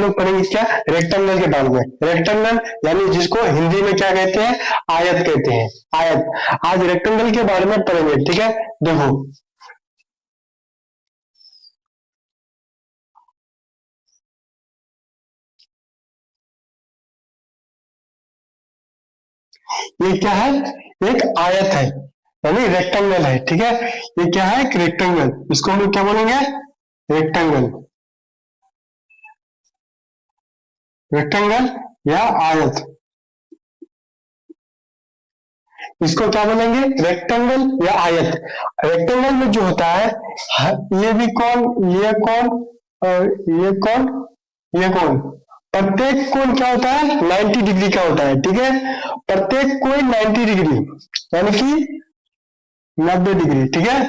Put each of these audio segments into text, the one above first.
लोग पढ़ेंगे क्या, रेक्टेंगल के बारे में। रेक्टेंगल यानी जिसको हिंदी में क्या कहते हैं, आयत कहते हैं, आयत। आज रेक्टेंगल के बारे में पढ़ेंगे, ठीक है। देखो ये क्या है, एक आयत है यानी रेक्टेंगल है, ठीक है। ये क्या है, एक रेक्टेंगल, इसको हम लोग क्या बोलेंगे, रेक्टेंगल, रेक्टेंगल या आयत, इसको क्या बोलेंगे, रेक्टेंगल या आयत। रेक्टेंगल में जो होता है, ये भी कौन, ये कौन, और ये कौन, ये कौन, प्रत्येक कोण क्या होता है, 90 डिग्री का होता है, ठीक है। प्रत्येक कोण 90 डिग्री यानी कि 90 डिग्री, ठीक है।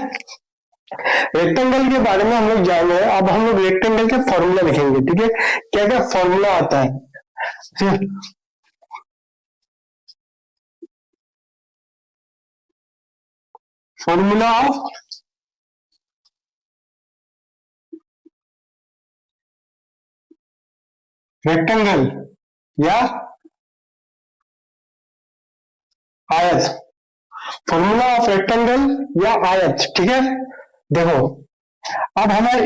रेक्टेंगल के बारे में हम लोग जान रहे हैं, अब हम लोग रेक्टेंगल के फॉर्मूला लिखेंगे, ठीक है। क्या क्या फॉर्मूला आता है, फॉर्मूला ऑफ रेक्टेंगल या आयत, फॉर्मूला ऑफ रेक्टेंगल या आयत, ठीक है। देखो अब हमें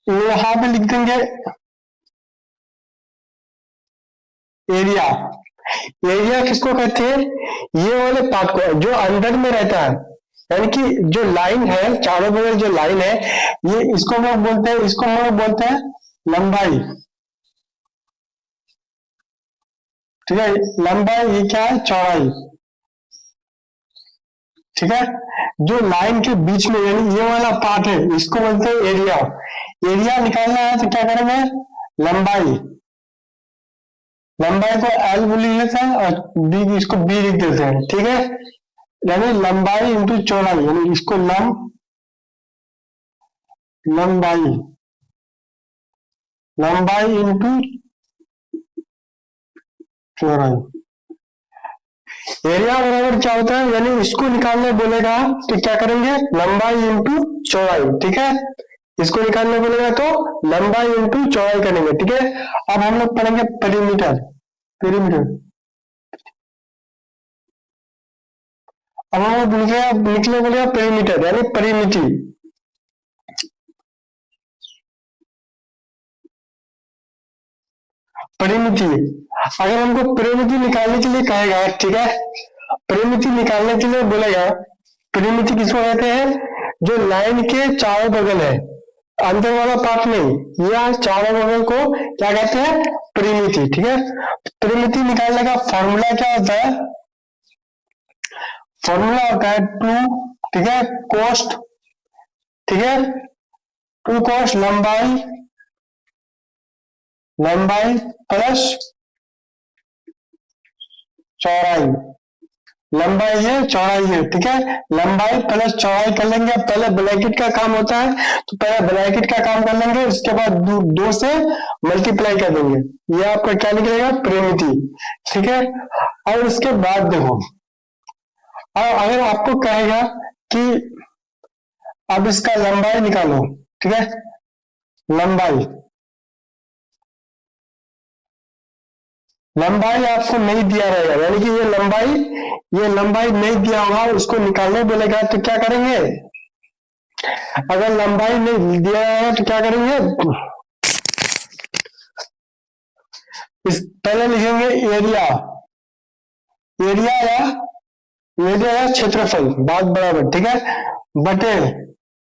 यहां पे लिख देंगे एरिया। एरिया किसको कहते हैं, ये वाले पार्ट को जो अंदर में रहता है, यानी कि जो लाइन है, चारों बगल जो लाइन है, ये इसको हम लोग बोलते हैं, इसको हम लोग बोलते हैं लंबाई, ठीक है। लंबाई ये क्या है, चौड़ाई, ठीक है। जो लाइन के बीच में यानी ये वाला पार्ट है, इसको बोलते हैं एरिया। एरिया निकालना है तो क्या करेंगे, लंबाई, लंबाई को एल लिख लेते हैं और बी, इसको बी लिख देते हैं, ठीक है। यानी लंबाई इंटू चौड़ाई, यानी इसको लंबाई, लंबाई इंटू चौड़ाई। एरिया बराबर क्या होता है, यानी इसको निकालने बोलेगा तो क्या करेंगे, लंबाई इंटू चौड़ाई, ठीक है। इसको निकालने बोलेगा तो लंबाई इंटू चौड़ाई करेंगे, ठीक है। अब हम लोग पढ़ेंगे पेरीमीटर, पेरीमीटर। अब हम लोग निकले बोलेगा पेरीमीटर यानी परिमिति, परिमिति। अगर हमको परिमिति निकालने के लिए कहेगा, ठीक है, परिमिति निकालने के लिए बोलेगा, परिमिति किसको कहते हैं, जो लाइन के चारों बगल है, अंदर वाला पार्ट नहीं, यह चारों बगल को क्या कहते हैं, परिमिति, ठीक है। परिमिति निकालने का फॉर्मूला क्या होता है, फॉर्मूला होता है टू, ठीक है, कोस्ट, ठीक है, टू कोस्ट लंबाई, लंबाई प्लस चौड़ाई, लंबाई है चौड़ाई है, ठीक है। लंबाई प्लस चौड़ाई कर लेंगे, पहले ब्रैकेट का काम होता है तो पहले ब्रैकेट का काम कर लेंगे, उसके बाद दो से मल्टीप्लाई कर देंगे, ये आपका क्या निकलेगा, परिमिति, ठीक है। और उसके बाद देखो, और अगर आपको कहेगा कि अब इसका लंबाई निकालो, ठीक है, लंबाई, लंबाई आपको नहीं दिया रहेगा, यानी कि ये लंबाई नहीं दिया होगा, उसको निकालने बोलेगा तो क्या करेंगे, अगर लंबाई नहीं दिया रहेगा तो क्या करेंगे, इस पहले लिखेंगे एरिया, एरिया या एरिया या क्षेत्रफल, बात बराबर, ठीक है, बटे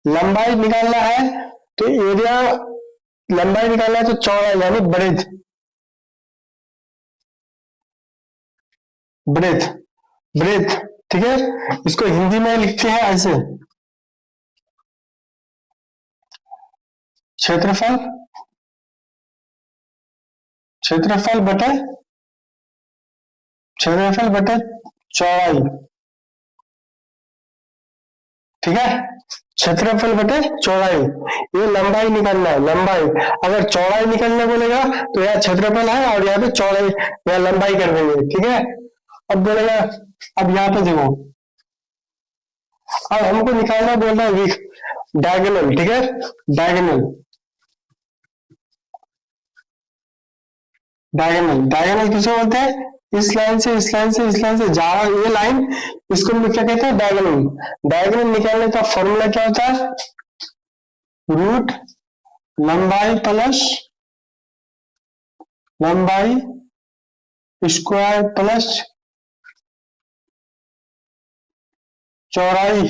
लंबाई निकालना है तो एरिया, लंबाई निकालना है तो चौड़ाई यानी ब्रेथ, ब्रेथ, ब्रेथ, ठीक है। इसको हिंदी में लिखते हैं ऐसे, क्षेत्रफल, क्षेत्रफल बटे, क्षेत्रफल बटे चौड़ाई, ठीक है, क्षेत्रफल बटे चौड़ाई। ये लंबाई निकालना है, लंबाई, अगर चौड़ाई निकालने बोलेगा तो यहाँ क्षेत्रफल है और यहाँ पे चौड़ाई या लंबाई कर देंगे, ठीक है। अब बोलेगा, अब यहाँ पे देखो, अब हमको निकालना बोल रहा है डायगोनल, ठीक है, डायगोनल, डायगोनल, डायगोनल किसको बोलते हैं? इस लाइन से इस लाइन से इस लाइन से जा रहा ये लाइन, इसको हम क्या कहते हैं? डायगोनल। डायगोनल निकालने का फॉर्मूला क्या होता है? रूट लंबाई प्लस लंबाई स्क्वायर प्लस चौड़ाई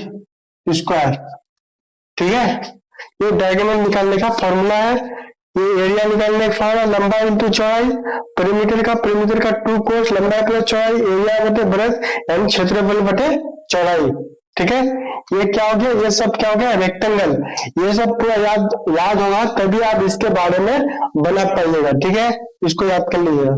स्क्वायर। ठीक है, ये डायगोनल निकालने का फॉर्मूला है। ये एरिया निकालने का फॉर्मूला लंबाई इंटू चौड़ाई, perimeter का 2 cos लंबाई प्लस चौड़ाई, एरिया बटे ब्रेथ यानी क्षेत्रफल बटे चौड़ाई। ठीक है, ये क्या हो गया? ये सब क्या हो गया? रेक्टेंगल। ये सब पूरा याद होगा, तभी आप इसके बारे में बना पाइएगा। ठीक है, इसको याद कर लीजिएगा।